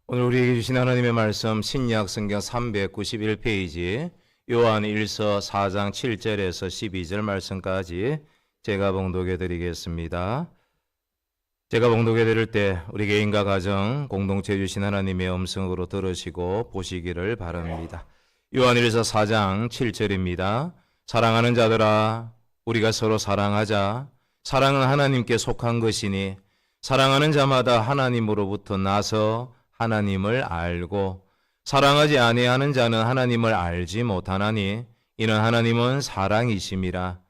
오늘 우리에게 주신 하나님의 말씀 신약 성경 391페이지 요한 1서 4장 7절에서 12절 말씀까지 제가 봉독해 드리겠습니다. 제가 봉독해 드릴 때 우리 개인과 가정, 공동체 주신 하나님의 음성으로 들으시고 보시기를 바랍니다. 요한 1서 4장 7절입니다. 사랑하는 자들아, 우리가 서로 사랑하자. 사랑은 하나님께 속한 것이니 사랑하는 자마다 하나님으로부터 나서 하나님을 알고 사랑하지 아니하는 자는 하나님을 알지 못하나니 이는 하나님은 사랑이심이라.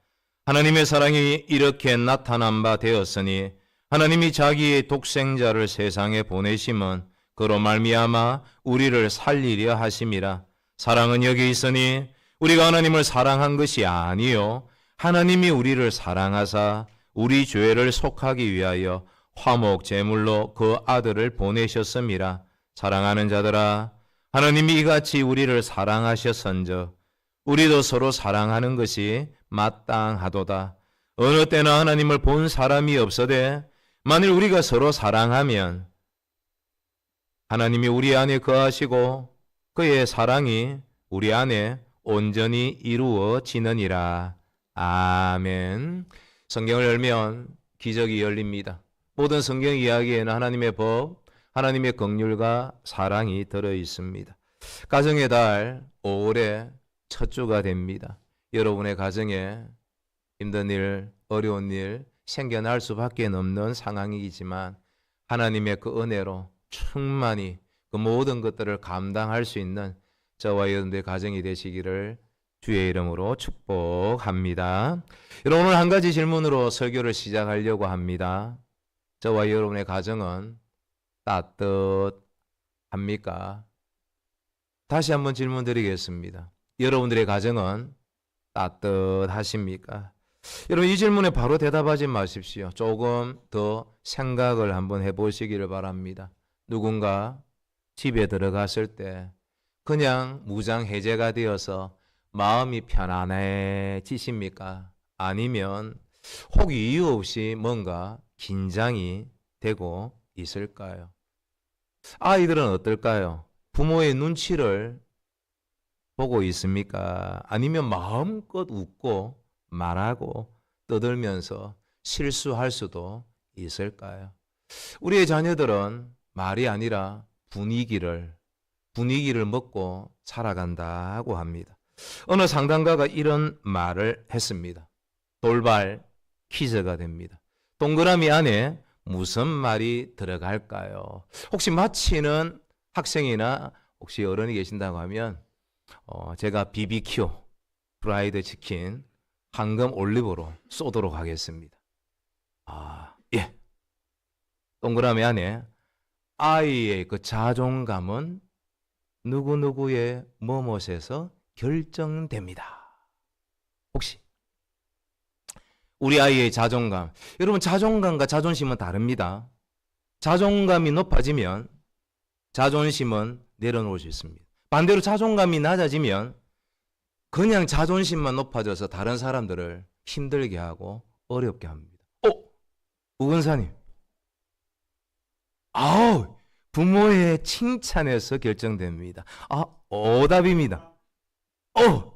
하나님의 사랑이 이렇게 나타난 바 되었으니 하나님이 자기의 독생자를 세상에 보내심은 그로 말미암아 우리를 살리려 하심이라. 사랑은 여기 있으니 우리가 하나님을 사랑한 것이 아니요 하나님이 우리를 사랑하사 우리 죄를 속하기 위하여 화목 제물로 그 아들을 보내셨음이라. 사랑하는 자들아, 하나님이 이같이 우리를 사랑하셨은즉 우리도 서로 사랑하는 것이 마땅하도다. 어느 때나 하나님을 본 사람이 없어되 만일 우리가 서로 사랑하면 하나님이 우리 안에 거하시고 그의 사랑이 우리 안에 온전히 이루어지느니라. 아멘. 성경을 열면 기적이 열립니다. 모든 성경 이야기에는 하나님의 법, 하나님의 긍휼과 사랑이 들어 있습니다. 가정의 달 5월의 첫 주가 됩니다. 여러분의 가정에 힘든 일, 어려운 일 생겨날 수밖에 없는 상황이지만 하나님의 그 은혜로 충만히 그 모든 것들을 감당할 수 있는 저와 여러분들의 가정이 되시기를 주의 이름으로 축복합니다. 여러분, 오늘 한 가지 질문으로 설교를 시작하려고 합니다. 저와 여러분의 가정은 따뜻합니까? 다시 한번 질문 드리겠습니다. 여러분들의 가정은 따뜻하십니까? 여러분, 이 질문에 바로 대답하지 마십시오. 조금 더 생각을 한번 해보시기를 바랍니다. 누군가 집에 들어갔을 때 그냥 무장해제가 되어서 마음이 편안해지십니까? 아니면 혹 이유 없이 뭔가 긴장이 되고 있을까요? 아이들은 어떨까요? 부모의 눈치를 보고 있습니까? 아니면 마음껏 웃고 말하고 떠들면서 실수할 수도 있을까요? 우리의 자녀들은 말이 아니라 분위기를 먹고 살아간다고 합니다. 어느 상담가가 이런 말을 했습니다. 돌발 퀴즈가 됩니다. 동그라미 안에 무슨 말이 들어갈까요? 혹시 맞히는 학생이나 혹시 어른이 계신다고 하면 제가 BBQ, 프라이드 치킨, 황금 올리브로 쏘도록 하겠습니다. 예. 동그라미 안에 아이의 그 자존감은 누구누구의 뭐뭇에서 결정됩니다. 혹시 우리 아이의 자존감, 여러분 자존감과 자존심은 다릅니다. 자존감이 높아지면 자존심은 내려놓을 수 있습니다. 반대로 자존감이 낮아지면 그냥 자존심만 높아져서 다른 사람들을 힘들게 하고 어렵게 합니다. 우근사님, 부모의 칭찬에서 결정됩니다. 오답입니다.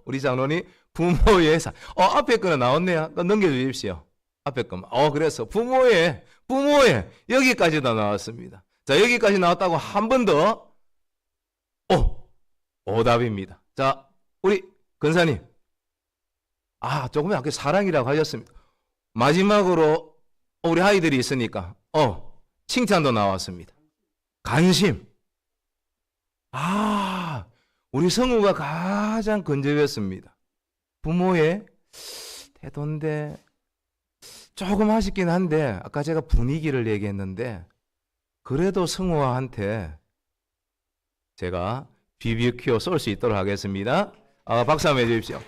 우리 장로님, 부모의 앞에 거는 나왔네요. 넘겨주십시오. 앞에 거만. 그래서 부모의 여기까지도 나왔습니다. 자, 여기까지 나왔다고 한 번 더. 오답입니다. 자, 우리 근사님. 조금 아까 사랑이라고 하셨습니다. 마지막으로 우리 아이들이 있으니까 칭찬도 나왔습니다. 관심. 우리 성우가 가장 근접했습니다. 부모의 태도인데 조금 아쉽긴 한데 아까 제가 분위기를 얘기했는데 그래도 성우한테 제가 BBQ 쏠 수 있도록 하겠습니다. 박수 한번 해주십시오.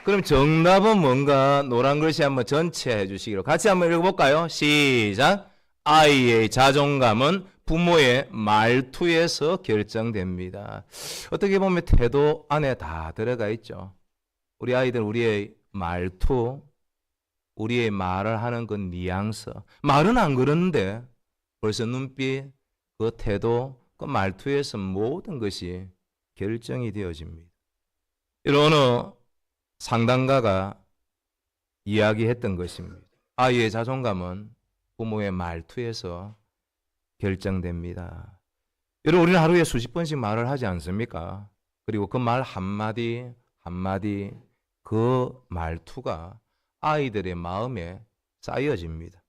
그럼 정답은 뭔가 노란 글씨 한번 전체 해주시기로 같이 한번 읽어볼까요? 시작. 아이의 자존감은 부모의 말투에서 결정됩니다. 어떻게 보면 태도 안에 다 들어가 있죠. 우리 아이들 우리의 말투, 우리의 말을 하는 그 뉘앙스, 말은 안 그러는데 벌써 눈빛, 그 태도, 그 말투에서 모든 것이 결정이 되어집니다. 이런 어느 상담가가 이야기했던 것입니다. 아이의 자존감은 부모의 말투에서 결정됩니다. 여러분, 우리는 하루에 수십 번씩 말을 하지 않습니까? 그리고 그 말 한마디 한마디 그 말투가 아이들의 마음에 쌓여집니다.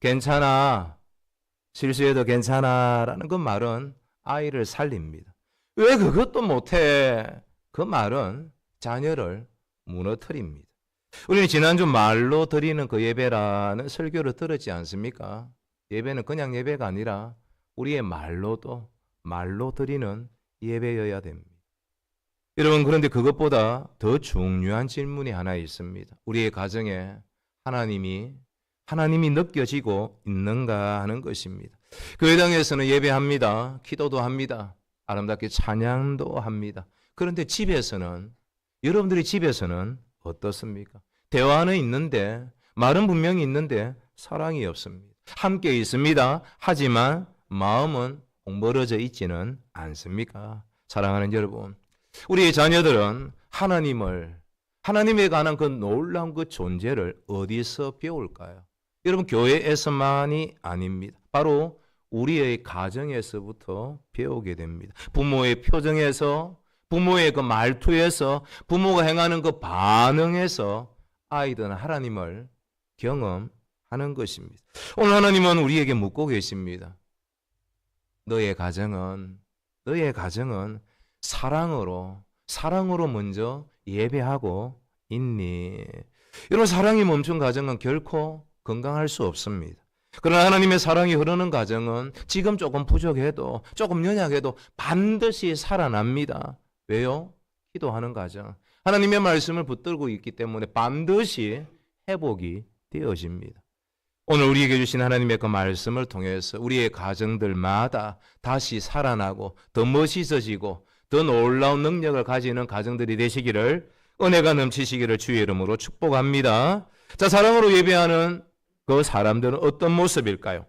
괜찮아, 실수해도 괜찮아 라는 그 말은 아이를 살립니다. 왜 그것도 못해? 그 말은 자녀를 무너뜨립니다. 우리는 지난주 말로 드리는 그 예배라는 설교를 들었지 않습니까? 예배는 그냥 예배가 아니라 우리의 말로도 말로 드리는 예배여야 됩니다. 여러분, 그런데 그것보다 더 중요한 질문이 하나 있습니다. 우리의 가정에 하나님이 느껴지고 있는가 하는 것입니다. 교회당에서는 예배합니다. 기도도 합니다. 아름답게 찬양도 합니다. 그런데 집에서는, 여러분들이 집에서는 어떻습니까? 대화는 있는데, 말은 분명히 있는데 사랑이 없습니다. 함께 있습니다. 하지만 마음은 멀어져 있지는 않습니까? 사랑하는 여러분, 우리의 자녀들은 하나님에 관한 그 놀라운 그 존재를 어디서 배울까요? 여러분, 교회에서만이 아닙니다. 바로 우리의 가정에서부터 배우게 됩니다. 부모의 표정에서, 부모의 그 말투에서, 부모가 행하는 그 반응에서 아이들은 하나님을 경험하는 것입니다. 오늘 하나님은 우리에게 묻고 계십니다. 너의 가정은 사랑으로 먼저 예배하고 있니? 이런 사랑이 멈춘 가정은 결코 건강할 수 없습니다. 그러나 하나님의 사랑이 흐르는 가정은 지금 조금 부족해도, 조금 연약해도 반드시 살아납니다. 왜요? 기도하는 가정, 하나님의 말씀을 붙들고 있기 때문에 반드시 회복이 되어집니다. 오늘 우리에게 주신 하나님의 그 말씀을 통해서 우리의 가정들마다 다시 살아나고 더 멋있어지고 더 놀라운 능력을 가지는 가정들이 되시기를, 은혜가 넘치시기를 주의 이름으로 축복합니다. 자, 사랑으로 예배하는 그 사람들은 어떤 모습일까요?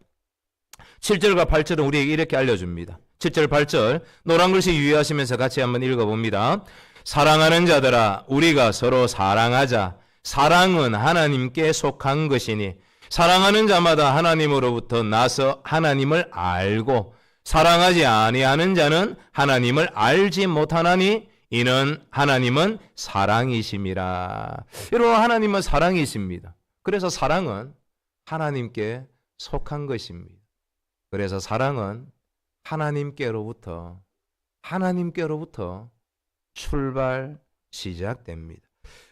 7절과 8절은 우리에게 이렇게 알려줍니다. 7절, 8절 노란 글씨 유의하시면서 같이 한번 읽어봅니다. 사랑하는 자들아, 우리가 서로 사랑하자. 사랑은 하나님께 속한 것이니 사랑하는 자마다 하나님으로부터 나서 하나님을 알고 사랑하지 아니하는 자는 하나님을 알지 못하나니 이는 하나님은 사랑이심이라. 여러분, 하나님은 사랑이십니다. 그래서 사랑은 하나님께 속한 것입니다. 그래서 사랑은 하나님께로부터 시작됩니다.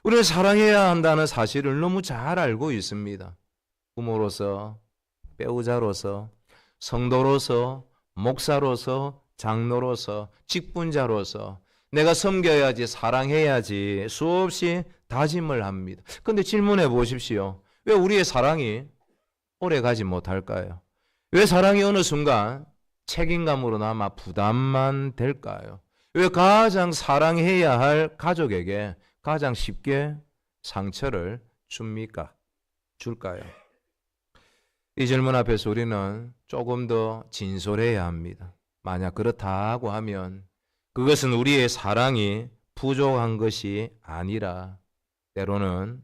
우리는 사랑해야 한다는 사실을 너무 잘 알고 있습니다. 부모로서, 배우자로서, 성도로서, 목사로서, 장로로서, 직분자로서 내가 섬겨야지, 사랑해야지 수없이 다짐을 합니다. 그런데 질문해 보십시오. 왜 우리의 사랑이 오래 가지 못할까요? 왜 사랑이 어느 순간 책임감으로 남아 부담만 될까요? 왜 가장 사랑해야 할 가족에게 가장 쉽게 상처를 줄까요? 이 질문 앞에서 우리는 조금 더 진솔해야 합니다. 만약 그렇다고 하면 그것은 우리의 사랑이 부족한 것이 아니라 때로는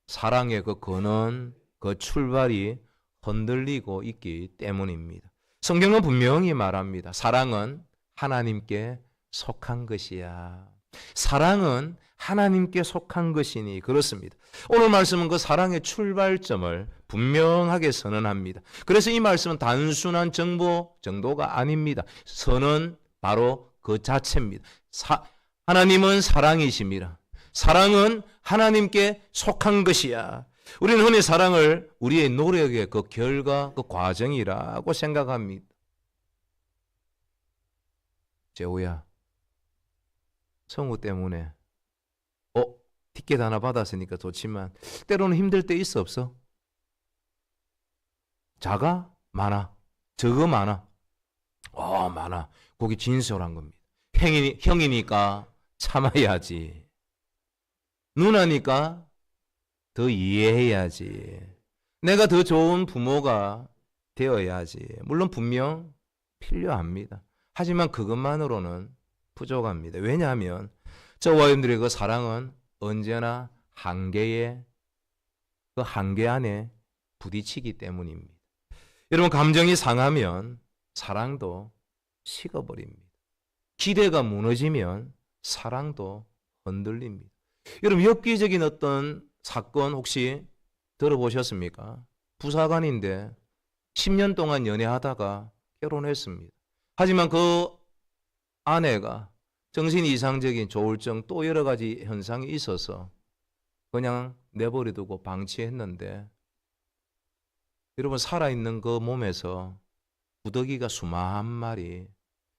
사랑의 그 근원, 그 출발이 흔들리고 있기 때문입니다. 성경은 분명히 말합니다. 사랑은 하나님께 속한 것이야. 사랑은 하나님께 속한 것이니 그렇습니다. 오늘 말씀은 그 사랑의 출발점을 분명하게 선언합니다. 그래서 이 말씀은 단순한 정보 정도가 아닙니다. 선언 바로 그 자체입니다. 하나님은 사랑이십니다. 사랑은 하나님께 속한 것이야. 우리는 흔히 사랑을 우리의 노력의 그 결과, 그 과정이라고 생각합니다. 재호야, 성우 때문에 티켓 하나 받았으니까 좋지만 때로는 힘들 때 있어 없어? 자가? 많아? 적어? 많아? 많아. 그게 진솔한 겁니다. 형이니까 참아야지. 누나니까 더 이해해야지. 내가 더 좋은 부모가 되어야지. 물론 분명 필요합니다. 하지만 그것만으로는 부족합니다. 왜냐하면 저와 여러분들의 그 사랑은 언제나 한계 안에 부딪히기 때문입니다. 여러분, 감정이 상하면 사랑도 식어버립니다. 기대가 무너지면 사랑도 흔들립니다. 여러분, 엽기적인 어떤 사건 혹시 들어보셨습니까? 부사관인데 10년 동안 연애하다가 결혼했습니다. 하지만 그 아내가 정신이 이상적인 조울증 또 여러 가지 현상이 있어서 그냥 내버려두고 방치했는데, 여러분, 살아있는 그 몸에서 구더기가 수만 마리.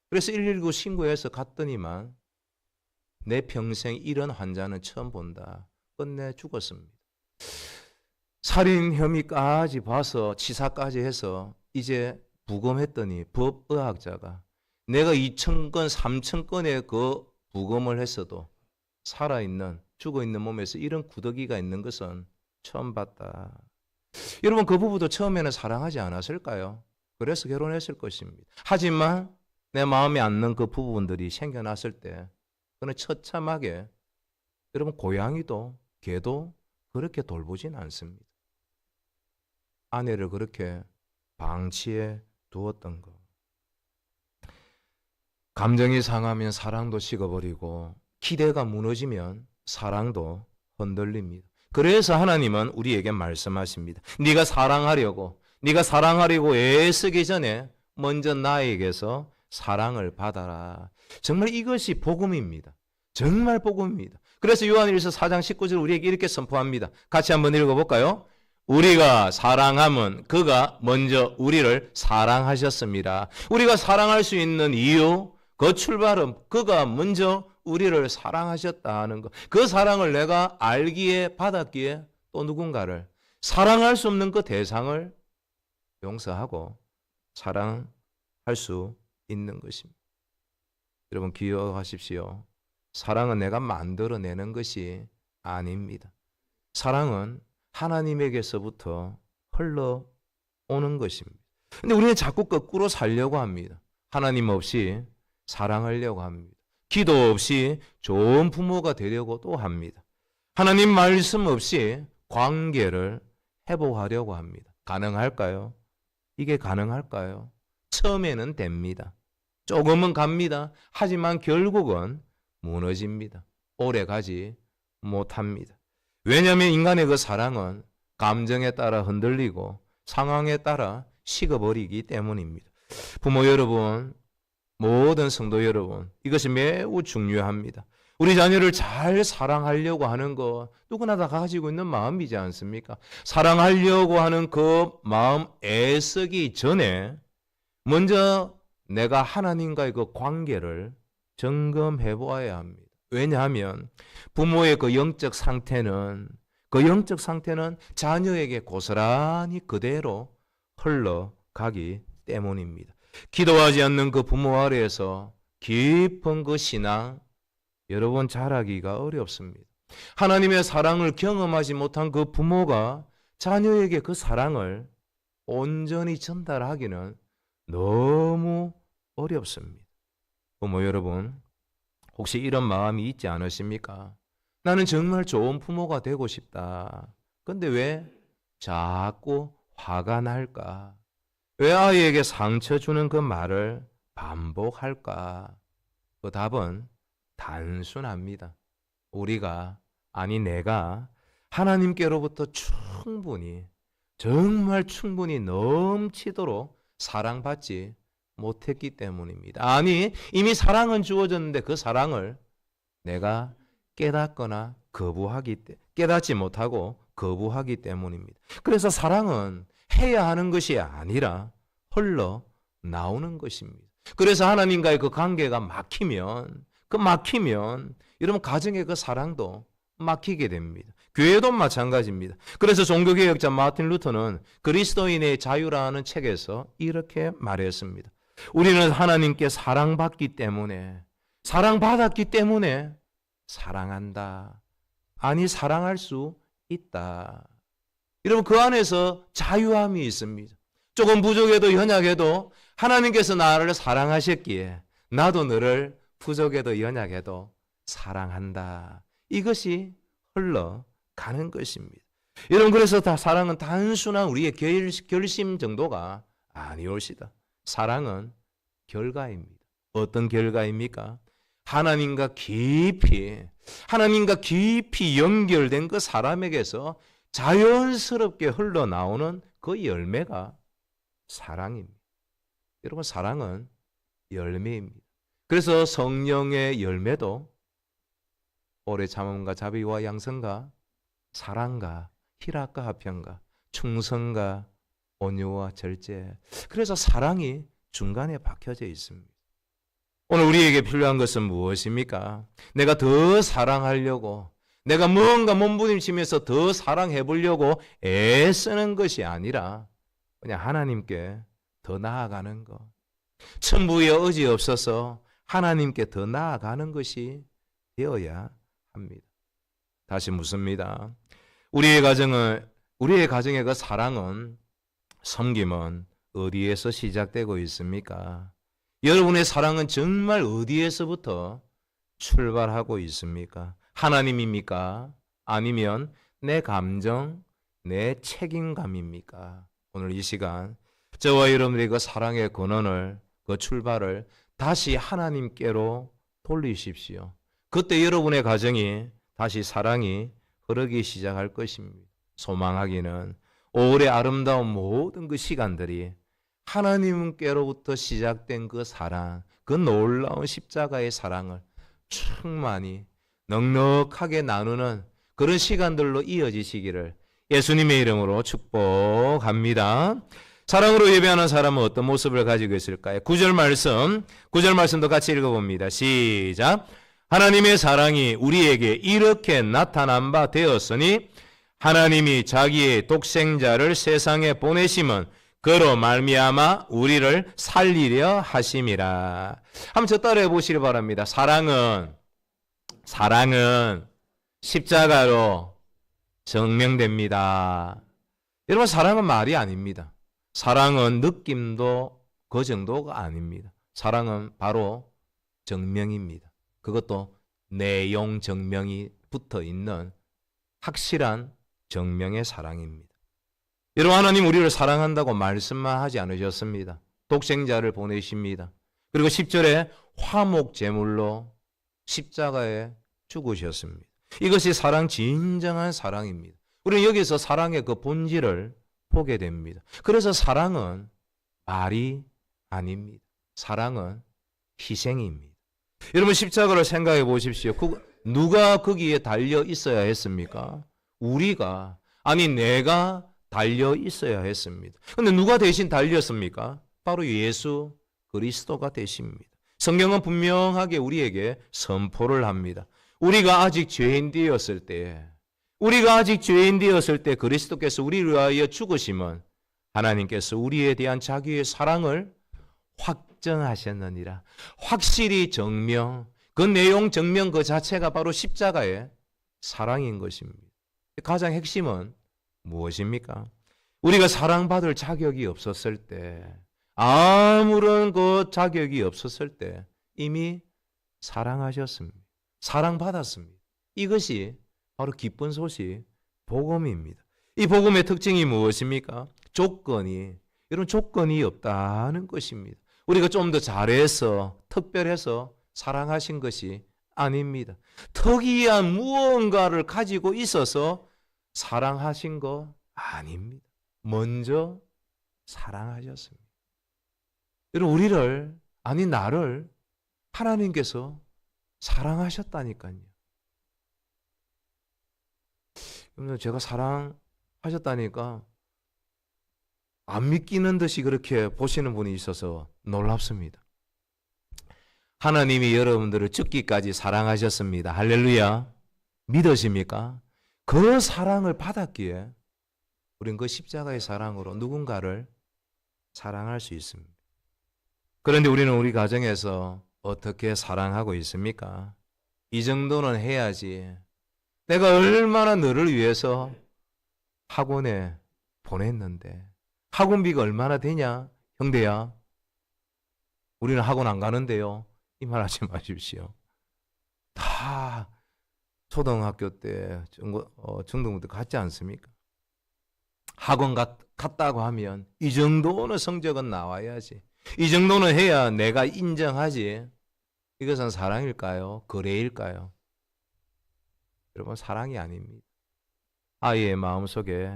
그래서 119 신고해서 갔더니만 내 평생 이런 환자는 처음 본다. 끝내 죽었습니다. 살인 혐의까지 봐서 치사까지 해서 이제 부검했더니 법의학자가 내가 2,000건, 3,000건의 그 부검을 했어도 살아있는, 죽어있는 몸에서 이런 구더기가 있는 것은 처음 봤다. 여러분, 그 부부도 처음에는 사랑하지 않았을까요? 그래서 결혼했을 것입니다. 하지만 내 마음에 앉는 그 부분들이 생겨났을 때 그는 처참하게, 여러분, 고양이도 개도 그렇게 돌보진 않습니다. 아내를 그렇게 방치해 두었던 것. 감정이 상하면 사랑도 식어버리고 기대가 무너지면 사랑도 흔들립니다. 그래서 하나님은 우리에게 말씀하십니다. 네가 사랑하려고 애쓰기 전에 먼저 나에게서 사랑을 받아라. 정말 이것이 복음입니다. 정말 복음입니다. 그래서 요한일서 4장 19절 우리에게 이렇게 선포합니다. 같이 한번 읽어볼까요? 우리가 사랑함은 그가 먼저 우리를 사랑하셨습니다. 우리가 사랑할 수 있는 이유, 그 출발은 그가 먼저 우리를 사랑하셨다 하는 것. 그 사랑을 내가 알기에, 받았기에 또 누군가를, 사랑할 수 없는 그 대상을 용서하고 사랑할 수 있는 것입니다. 여러분, 기억하십시오. 사랑은 내가 만들어내는 것이 아닙니다. 사랑은 하나님에게서부터 흘러오는 것입니다. 근데 우리는 자꾸 거꾸로 살려고 합니다. 하나님 없이 사랑하려고 합니다. 기도 없이 좋은 부모가 되려고 또 합니다. 하나님 말씀 없이 관계를 회복하려고 합니다. 가능할까요? 이게 가능할까요? 처음에는 됩니다. 조금은 갑니다. 하지만 결국은 무너집니다. 오래 가지 못합니다. 왜냐하면 인간의 그 사랑은 감정에 따라 흔들리고 상황에 따라 식어버리기 때문입니다. 부모 여러분, 모든 성도 여러분, 이것이 매우 중요합니다. 우리 자녀를 잘 사랑하려고 하는 거 누구나 다 가지고 있는 마음이지 않습니까? 사랑하려고 하는 그 마음 애쓰기 전에 먼저 내가 하나님과의 그 관계를 점검해 보아야 합니다. 왜냐하면 부모의 그 영적 상태는 자녀에게 고스란히 그대로 흘러가기 때문입니다. 기도하지 않는 그 부모 아래에서 깊은 그 신앙, 여러분, 자라기가 어렵습니다. 하나님의 사랑을 경험하지 못한 그 부모가 자녀에게 그 사랑을 온전히 전달하기는 너무 어렵습니다. 부모 여러분, 혹시 이런 마음이 있지 않으십니까? 나는 정말 좋은 부모가 되고 싶다. 근데 왜 자꾸 화가 날까? 왜 아이에게 상처 주는 그 말을 반복할까? 그 답은 단순합니다. 내가 하나님께로부터 정말 충분히 넘치도록 사랑받지 못했기 때문입니다. 이미 사랑은 주어졌는데 그 사랑을 내가 깨닫지 못하고 거부하기 때문입니다. 그래서 사랑은 해야 하는 것이 아니라 흘러나오는 것입니다. 그래서 하나님과의 그 관계가 막히면 여러분, 가정의 그 사랑도 막히게 됩니다. 교회도 마찬가지입니다. 그래서 종교개혁자 마틴 루터는 그리스도인의 자유라는 책에서 이렇게 말했습니다. 우리는 하나님께 사랑받았기 때문에 사랑한다. 사랑할 수 있다. 여러분, 그 안에서 자유함이 있습니다. 조금 부족해도 연약해도 하나님께서 나를 사랑하셨기에 나도 너를 부족해도 연약해도 사랑한다. 이것이 흘러가는 것입니다. 여러분, 그래서 사랑은 단순한 우리의 결심 정도가 아니올시다. 사랑은 결과입니다. 어떤 결과입니까? 하나님과 깊이 연결된 그 사람에게서 자연스럽게 흘러나오는 그 열매가 사랑입니다. 여러분, 사랑은 열매입니다. 그래서 성령의 열매도 오래 참음과 자비와 양선과 사랑과 희락과 화평과 충성과 온유와 절제. 그래서 사랑이 중간에 박혀져 있습니다. 오늘 우리에게 필요한 것은 무엇입니까? 내가 더 사랑하려고, 내가 뭔가 몸부림치면서 더 사랑해 보려고 애쓰는 것이 아니라 그냥 하나님께 더 나아가는 것. 천부의 의지 없어서 하나님께 더 나아가는 것이 되어야 합니다. 다시 묻습니다. 우리의 가정의 그 사랑은, 섬김은 어디에서 시작되고 있습니까? 여러분의 사랑은 정말 어디에서부터 출발하고 있습니까? 하나님입니까? 아니면 내 감정, 내 책임감입니까? 오늘 이 시간 저와 여러분들의 그 사랑의 근원을, 그 출발을 다시 하나님께로 돌리십시오. 그때 여러분의 가정이 다시 사랑이 흐르기 시작할 것입니다. 소망하기는 올해 아름다운 모든 그 시간들이 하나님께로부터 시작된 그 사랑, 그 놀라운 십자가의 사랑을 충만히 넉넉하게 나누는 그런 시간들로 이어지시기를 예수님의 이름으로 축복합니다. 사랑으로 예배하는 사람은 어떤 모습을 가지고 있을까요? 9절 말씀도 같이 읽어봅니다. 시작. 하나님의 사랑이 우리에게 이렇게 나타난 바 되었으니 하나님이 자기의 독생자를 세상에 보내심은 그로 말미암아 우리를 살리려 하심이라. 한번 저 따라해 보시기 바랍니다. 사랑은 십자가로 증명됩니다. 여러분, 사랑은 말이 아닙니다. 사랑은 느낌도 그 정도가 아닙니다. 사랑은 바로 증명입니다. 그것도 내용 증명이 붙어 있는 확실한 증명의 사랑입니다. 여러분, 하나님 우리를 사랑한다고 말씀만 하지 않으셨습니다. 독생자를 보내십니다. 그리고 10절에 화목 제물로 십자가에 죽으셨습니다. 이것이 진정한 사랑입니다. 우리는 여기서 사랑의 그 본질을 보게 됩니다. 그래서 사랑은 말이 아닙니다. 사랑은 희생입니다. 여러분, 십자가를 생각해 보십시오. 누가 거기에 달려 있어야 했습니까? 내가 달려 있어야 했습니다. 그런데 누가 대신 달렸습니까? 바로 예수 그리스도가 되십니다. 성경은 분명하게 우리에게 선포를 합니다. 우리가 아직 죄인 되었을 때 그리스도께서 우리를 위하여 죽으심은 하나님께서 우리에 대한 자기의 사랑을 확정하셨느니라. 확실히 그 내용 증명 그 자체가 바로 십자가의 사랑인 것입니다. 가장 핵심은 무엇입니까? 우리가 사랑받을 자격이 없었을 때, 아무런 그 자격이 없었을 때 이미 사랑하셨습니다. 사랑받았습니다. 이것이 바로 기쁜 소식, 복음입니다. 이 복음의 특징이 무엇입니까? 조건이 없다는 것입니다. 우리가 좀 더 잘해서, 특별해서 사랑하신 것이 아닙니다. 특이한 무언가를 가지고 있어서 사랑하신 거 아닙니다. 먼저 사랑하셨습니다. 여러분, 나를 하나님께서 사랑하셨다니까요. 제가 사랑하셨다니까 안 믿기는 듯이 그렇게 보시는 분이 있어서 놀랍습니다. 하나님이 여러분들을 죽기까지 사랑하셨습니다. 할렐루야. 믿으십니까? 그 사랑을 받았기에 우린 그 십자가의 사랑으로 누군가를 사랑할 수 있습니다. 그런데 우리는 우리 가정에서 어떻게 사랑하고 있습니까? 이 정도는 해야지. 내가 얼마나 너를 위해서 학원에 보냈는데, 학원비가 얼마나 되냐? 형제야, 우리는 학원 안 가는데요. 이 말 하지 마십시오. 다 초등학교 때, 중등부 때 갔지 않습니까? 학원 갔다고 하면 이 정도는 성적은 나와야지. 이 정도는 해야 내가 인정하지. 이것은 사랑일까요? 거래일까요? 여러분, 사랑이 아닙니다. 아이의 마음속에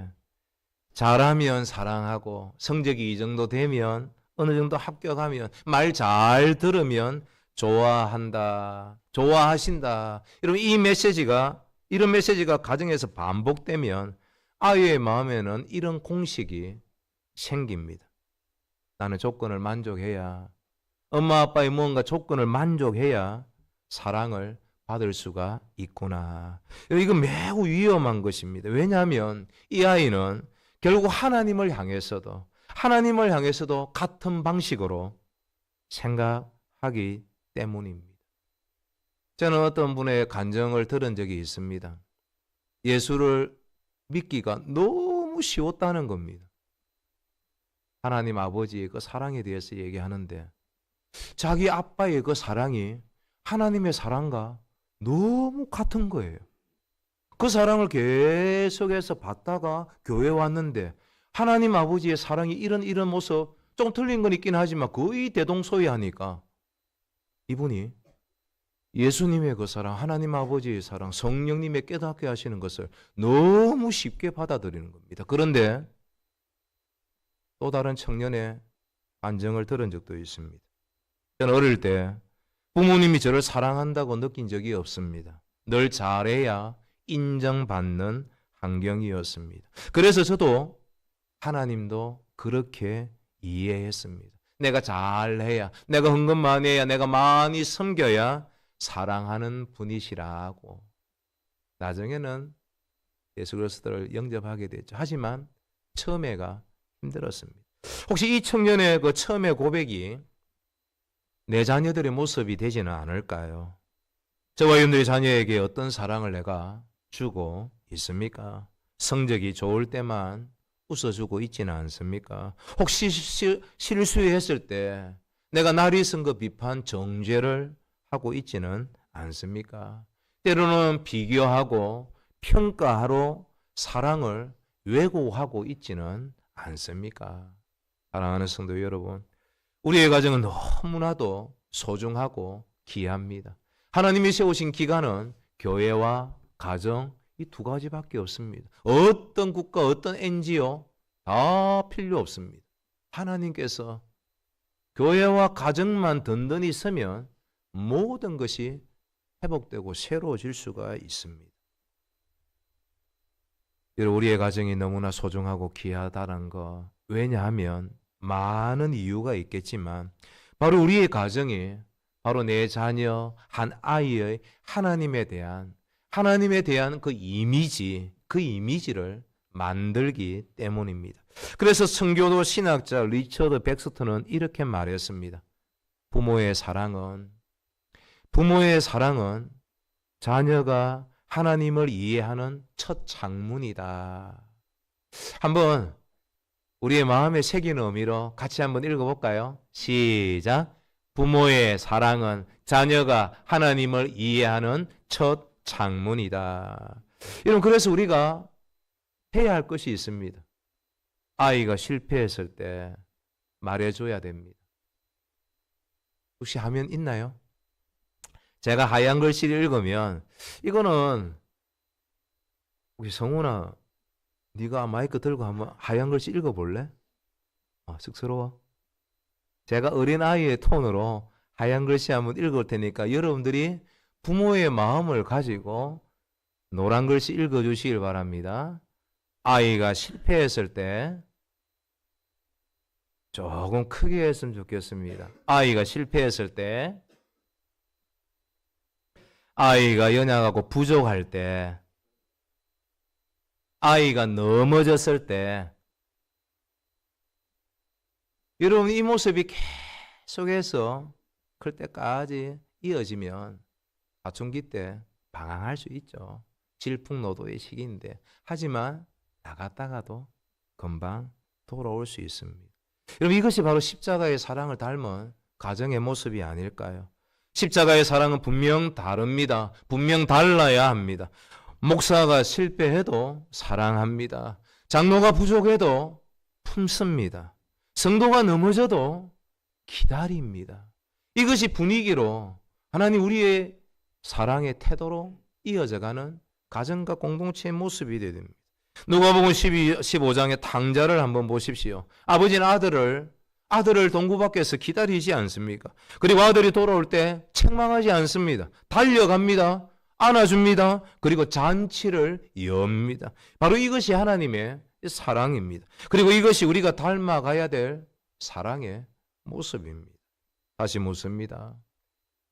잘하면 사랑하고, 성적이 이 정도 되면, 어느 정도 합격하면, 말 잘 들으면 좋아한다, 좋아하신다. 여러분, 이런 메시지가 가정에서 반복되면 아이의 마음에는 이런 공식이 생깁니다. 나는 조건을 만족해야, 엄마 아빠의 뭔가 조건을 만족해야 사랑을 받을 수가 있구나. 이건 매우 위험한 것입니다. 왜냐하면 이 아이는 결국 하나님을 향해서도 같은 방식으로 생각하기 때문입니다. 저는 어떤 분의 간증을 들은 적이 있습니다. 예수를 믿기가 너무 쉬웠다는 겁니다. 하나님 아버지의 그 사랑에 대해서 얘기하는데 자기 아빠의 그 사랑이 하나님의 사랑과 너무 같은 거예요. 그 사랑을 계속해서 받다가 교회 왔는데 하나님 아버지의 사랑이 이런 모습, 좀 틀린 건 있긴 하지만 거의 대동소이하니까 이분이 예수님의 그 사랑, 하나님 아버지의 사랑, 성령님의 깨닫게 하시는 것을 너무 쉽게 받아들이는 겁니다. 그런데 또 다른 청년의 간증을 들은 적도 있습니다. 저는 어릴 때 부모님이 저를 사랑한다고 느낀 적이 없습니다. 늘 잘해야 인정받는 환경이었습니다. 그래서 저도 하나님도 그렇게 이해했습니다. 내가 잘해야, 내가 헌금 많이 해야, 내가 많이 섬겨야 사랑하는 분이시라고. 나중에는 예수 그리스도를 영접하게 됐죠. 하지만 처음에가 힘들었습니다. 혹시 이 청년의 그 처음의 고백이 내 자녀들의 모습이 되지는 않을까요? 저와 여러분들의 자녀에게 어떤 사랑을 내가 주고 있습니까? 성적이 좋을 때만 웃어주고 있지는 않습니까? 혹시 실수했을 때 내가 날이 쓴 거 비판, 정죄를 하고 있지는 않습니까? 때로는 비교하고 평가하러 사랑을 왜곡하고 있지는 않습니까? 사랑하는 성도 여러분, 우리의 가정은 너무나도 소중하고 귀합니다. 하나님이 세우신 기관은 교회와 가정, 이 두 가지밖에 없습니다. 어떤 국가, 어떤 NGO 다 필요 없습니다. 하나님께서 교회와 가정만 든든히 서면 모든 것이 회복되고 새로워질 수가 있습니다. 여러분, 우리의 가정이 너무나 소중하고 귀하다는 거, 왜냐하면 많은 이유가 있겠지만 바로 우리의 가정이 바로 내 자녀 한 아이의 하나님에 대한 그 이미지를 만들기 때문입니다. 그래서 선교도 신학자 리처드 백스턴은 이렇게 말했습니다. 부모의 사랑은 자녀가 하나님을 이해하는 첫 창문이다. 한번 우리의 마음에 새기는 의미로 같이 한번 읽어볼까요? 시작. 부모의 사랑은 자녀가 하나님을 이해하는 첫 창문이다. 여러분, 그래서 우리가 해야 할 것이 있습니다. 아이가 실패했을 때 말해줘야 됩니다. 혹시 하면 있나요? 제가 하얀 글씨를 읽으면 이거는 혹시 성훈아, 네가 마이크 들고 한번 하얀 글씨 읽어볼래? 쑥스러워? 제가 어린아이의 톤으로 하얀 글씨 한번 읽을 테니까 여러분들이 부모의 마음을 가지고 노란 글씨 읽어주시길 바랍니다. 아이가 실패했을 때 조금 크게 했으면 좋겠습니다. 아이가 실패했을 때, 아이가 연약하고 부족할 때, 아이가 넘어졌을 때, 여러분 이 모습이 계속해서 클 때까지 이어지면 사춘기 때 방황할 수 있죠. 질풍노도의 시기인데, 하지만 나갔다가도 금방 돌아올 수 있습니다. 여러분, 이것이 바로 십자가의 사랑을 닮은 가정의 모습이 아닐까요? 십자가의 사랑은 분명 다릅니다. 분명 달라야 합니다. 목사가 실패해도 사랑합니다. 장로가 부족해도 품습니다. 성도가 넘어져도 기다립니다. 이것이 분위기로 하나님 우리의 사랑의 태도로 이어져가는 가정과 공동체의 모습이 되어야 됩니다. 누가복음 15장의 탕자를 한번 보십시오. 아버지는 아들을 동구 밖에서 기다리지 않습니까? 그리고 아들이 돌아올 때 책망하지 않습니다. 달려갑니다. 안아줍니다. 그리고 잔치를 엽니다. 바로 이것이 하나님의 사랑입니다. 그리고 이것이 우리가 닮아가야 될 사랑의 모습입니다. 다시 묻습니다.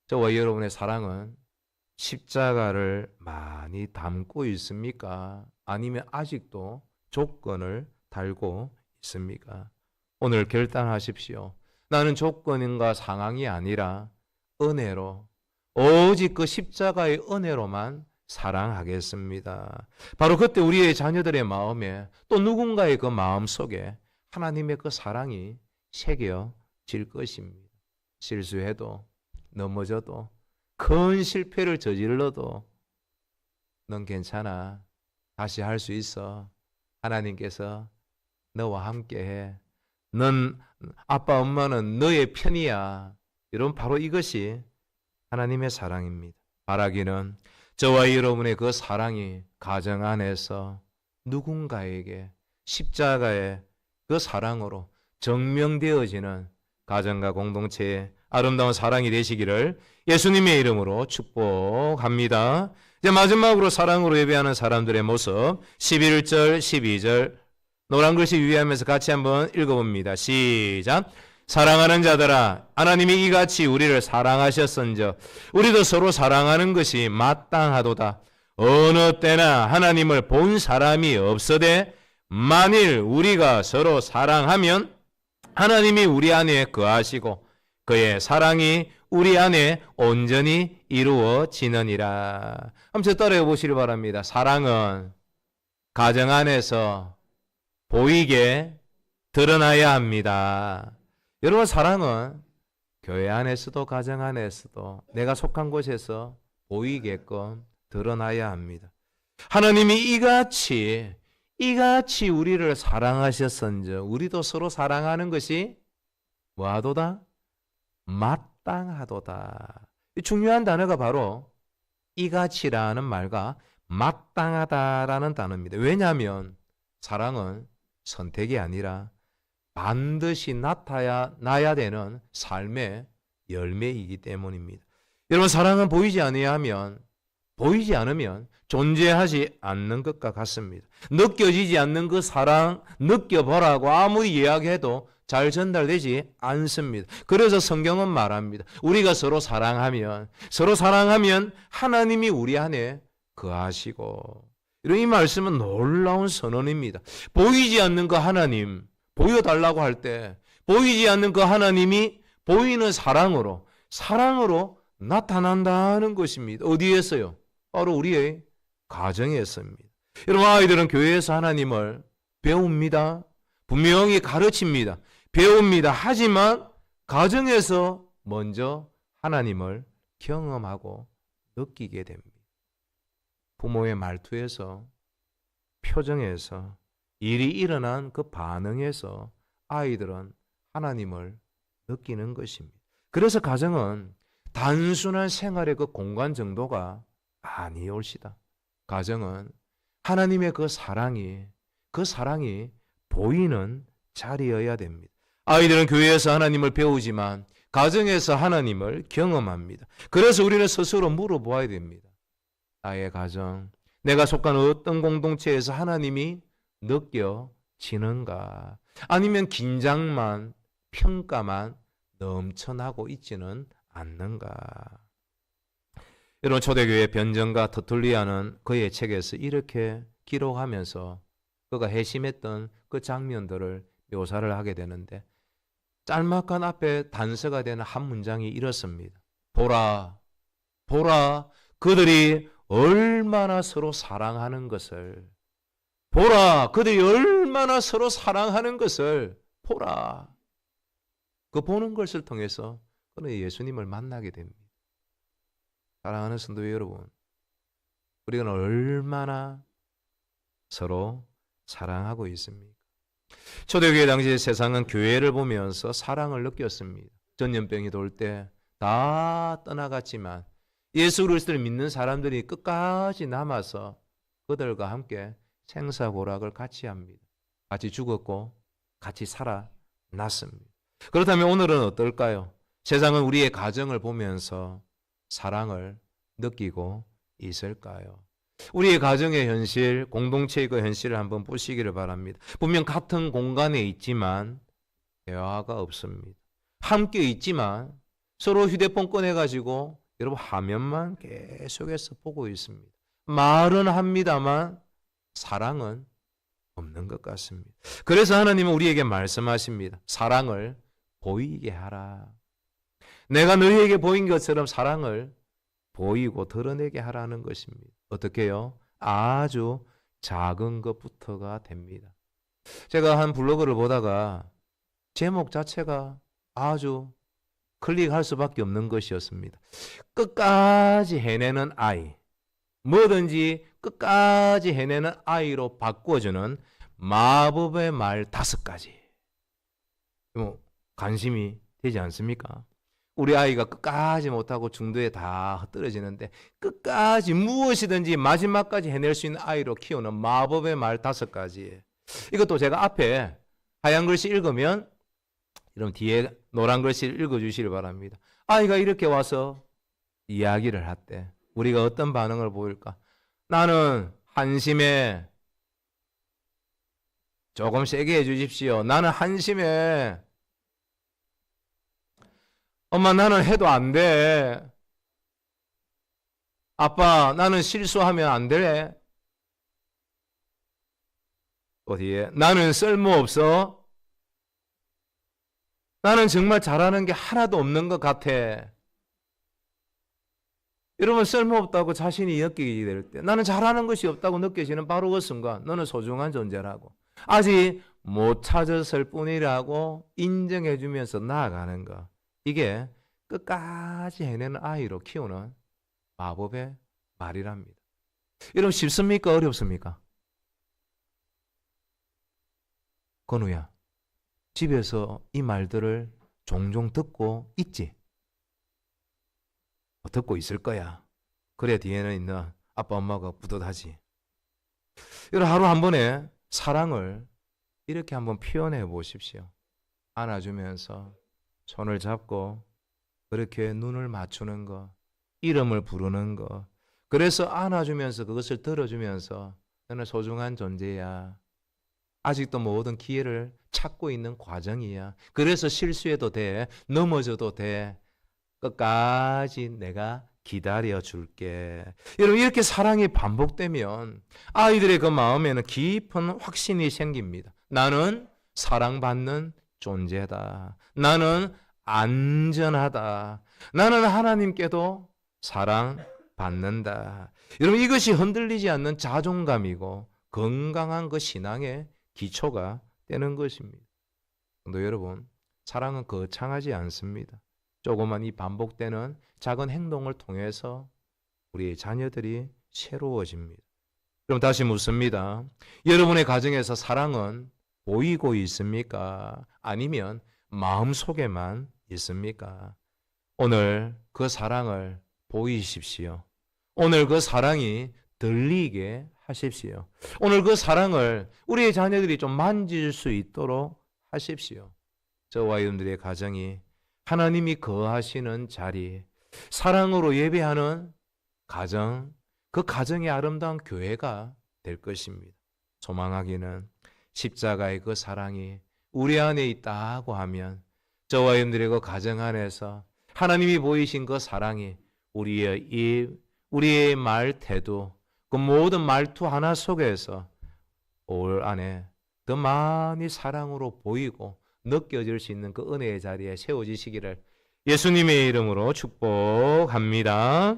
저와 여러분의 사랑은 십자가를 많이 담고 있습니까? 아니면 아직도 조건을 달고 있습니까? 오늘 결단하십시오. 나는 조건과 상황이 아니라 은혜로, 오직 그 십자가의 은혜로만 사랑하겠습니다. 바로 그때 우리의 자녀들의 마음에 또 누군가의 그 마음 속에 하나님의 그 사랑이 새겨질 것입니다. 실수해도, 넘어져도, 큰 실패를 저질러도 넌 괜찮아. 다시 할 수 있어. 하나님께서 너와 함께해. 넌 아빠 엄마는 너의 편이야. 여러분, 바로 이것이 하나님의 사랑입니다. 바라기는 저와 여러분의 그 사랑이 가정 안에서 누군가에게 십자가의 그 사랑으로 증명되어지는 가정과 공동체의 아름다운 사랑이 되시기를 예수님의 이름으로 축복합니다. 이제 마지막으로 사랑으로 예배하는 사람들의 모습 11절 12절 노란 글씨 유의하면서 같이 한번 읽어봅니다. 시작. 사랑하는 자들아, 하나님이 이같이 우리를 사랑하셨은즉 우리도 서로 사랑하는 것이 마땅하도다. 어느 때나 하나님을 본 사람이 없으되 만일 우리가 서로 사랑하면 하나님이 우리 안에 거하시고 그의 사랑이 우리 안에 온전히 이루어지느니라. 한번 따라해 보시기 바랍니다. 사랑은 가정 안에서 보이게 드러나야 합니다. 여러분, 사랑은 교회 안에서도 가정 안에서도 내가 속한 곳에서 보이게끔 드러나야 합니다. 하나님이 이같이 우리를 사랑하셨은즉 우리도 서로 사랑하는 것이 뭐하도다? 마땅하도다. 중요한 단어가 바로 이같이라는 말과 마땅하다라는 단어입니다. 왜냐하면 사랑은 선택이 아니라 반드시 나타나야 되는 삶의 열매이기 때문입니다. 여러분, 사랑은 보이지 않으면 존재하지 않는 것과 같습니다. 느껴지지 않는 그 사랑 느껴보라고 아무리 이야기해도 잘 전달되지 않습니다. 그래서 성경은 말합니다. 우리가 서로 사랑하면 하나님이 우리 안에 거하시고, 이런 이 말씀은 놀라운 선언입니다. 보이지 않는 그 하나님 보여달라고 할 때 보이지 않는 그 하나님이 보이는 사랑으로 나타난다는 것입니다. 어디에서요? 바로 우리의 가정에서입니다. 여러분, 아이들은 교회에서 하나님을 배웁니다. 분명히 가르칩니다. 배웁니다. 하지만 가정에서 먼저 하나님을 경험하고 느끼게 됩니다. 부모의 말투에서, 표정에서, 일이 일어난 그 반응에서 아이들은 하나님을 느끼는 것입니다. 그래서 가정은 단순한 생활의 그 공간 정도가 아니올시다. 가정은 하나님의 그 사랑이 보이는 자리여야 됩니다. 아이들은 교회에서 하나님을 배우지만 가정에서 하나님을 경험합니다. 그래서 우리는 스스로 물어보아야 됩니다. 나의 가정, 내가 속한 어떤 공동체에서 하나님이 느껴지는가? 아니면 긴장만, 평가만 넘쳐나고 있지는 않는가? 여러분, 초대교회 변정가 터툴리아는 그의 책에서 이렇게 기록하면서 그가 회심했던 그 장면들을 묘사를 하게 되는데, 짤막한 앞에 단서가 되는 한 문장이 이렇습니다. 보라, 그들이 얼마나 서로 사랑하는 것을. 보라, 그들이 얼마나 서로 사랑하는 것을 보라. 그 보는 것을 통해서 그는 예수님을 만나게 됩니다. 사랑하는 성도 여러분, 우리가 얼마나 서로 사랑하고 있습니까? 초대교회 당시 세상은 교회를 보면서 사랑을 느꼈습니다. 전염병이 돌 때 다 떠나갔지만 예수 그리스도를 믿는 사람들이 끝까지 남아서 그들과 함께 생사고락을 같이 합니다. 같이 죽었고 같이 살아났습니다. 그렇다면 오늘은 어떨까요? 세상은 우리의 가정을 보면서 사랑을 느끼고 있을까요? 우리의 가정의 현실, 공동체의 그 현실을 한번 보시기를 바랍니다. 분명 같은 공간에 있지만 대화가 없습니다. 함께 있지만 서로 휴대폰 꺼내가지고 여러분 화면만 계속해서 보고 있습니다. 말은 합니다만 사랑은 없는 것 같습니다. 그래서 하나님은 우리에게 말씀하십니다. 사랑을 보이게 하라. 내가 너희에게 보인 것처럼 사랑을 보이고 드러내게 하라는 것입니다. 어떻게 해요? 아주 작은 것부터가 됩니다. 제가 한 블로그를 보다가 제목 자체가 아주 클릭할 수밖에 없는 것이었습니다. 끝까지 해내는 아이, 뭐든지 끝까지 해내는 아이로 바꿔주는 마법의 말 5가지. 관심이 되지 않습니까? 우리 아이가 끝까지 못하고 중도에 다 흩어지는데 끝까지 무엇이든지 마지막까지 해낼 수 있는 아이로 키우는 마법의 말 5가지. 이것도 제가 앞에 하얀 글씨 읽으면 여러분 뒤에 노란 글씨를 읽어주시길 바랍니다. 아이가 이렇게 와서 이야기를 할 때 우리가 어떤 반응을 보일까? 나는 한심해. 조금 세게 해주십시오. 나는 한심해. 엄마 나는 해도 안 돼. 아빠 나는 실수하면 안 돼. 어디에? 나는 쓸모없어. 나는 정말 잘하는 게 하나도 없는 것 같아. 여러분 쓸모없다고 자신이 느끼게 될 때 나는 잘하는 것이 없다고 느껴지는 바로 그 순간 너는 소중한 존재라고 아직 못 찾았을 뿐이라고 인정해 주면서 나아가는 것. 이게 끝까지 해내는 아이로 키우는 마법의 말이랍니다. 여러분 쉽습니까? 어렵습니까? 건우야, 집에서 이 말들을 종종 듣고 있지? 듣고 있을 거야. 그래 뒤에는 있는 아빠 엄마가 뿌듯하지. 여러분 하루 한 번에 사랑을 이렇게 한번 표현해 보십시오. 안아주면서 손을 잡고 그렇게 눈을 맞추는 거, 이름을 부르는 거. 그래서 안아주면서 그것을 들어주면서 너는 소중한 존재야. 아직도 모든 기회를 찾고 있는 과정이야. 그래서 실수해도 돼. 넘어져도 돼. 끝까지 내가 기다려 줄게. 여러분 이렇게 사랑이 반복되면 아이들의 그 마음에는 깊은 확신이 생깁니다. 나는 사랑받는 존재다. 나는 안전하다. 나는 하나님께도 사랑받는다. 여러분 이것이 흔들리지 않는 자존감이고 건강한 그 신앙의 기초가 되는 것입니다. 근데 여러분 사랑은 거창하지 않습니다. 조그만 이 반복되는 작은 행동을 통해서 우리의 자녀들이 새로워집니다. 그럼 다시 묻습니다. 여러분의 가정에서 사랑은 보이고 있습니까? 아니면 마음속에만 있습니까? 오늘 그 사랑을 보이십시오. 오늘 그 사랑이 들리게 하십시오. 오늘 그 사랑을 우리의 자녀들이 좀 만질 수 있도록 하십시오. 저와 여러분들의 가정이 하나님이 거하시는 자리, 사랑으로 예배하는 가정, 그 가정의 아름다운 교회가 될 것입니다. 소망하기는 십자가의 그 사랑이 우리 안에 있다고 하면 저와 여러분들의 그 가정 안에서 하나님이 보이신 그 사랑이 우리의 입, 우리의 말 태도, 그 모든 말투 하나 속에서 올 안에 더 많이 사랑으로 보이고 느껴질 수 있는 그 은혜의 자리에 세워지시기를 예수님의 이름으로 축복합니다.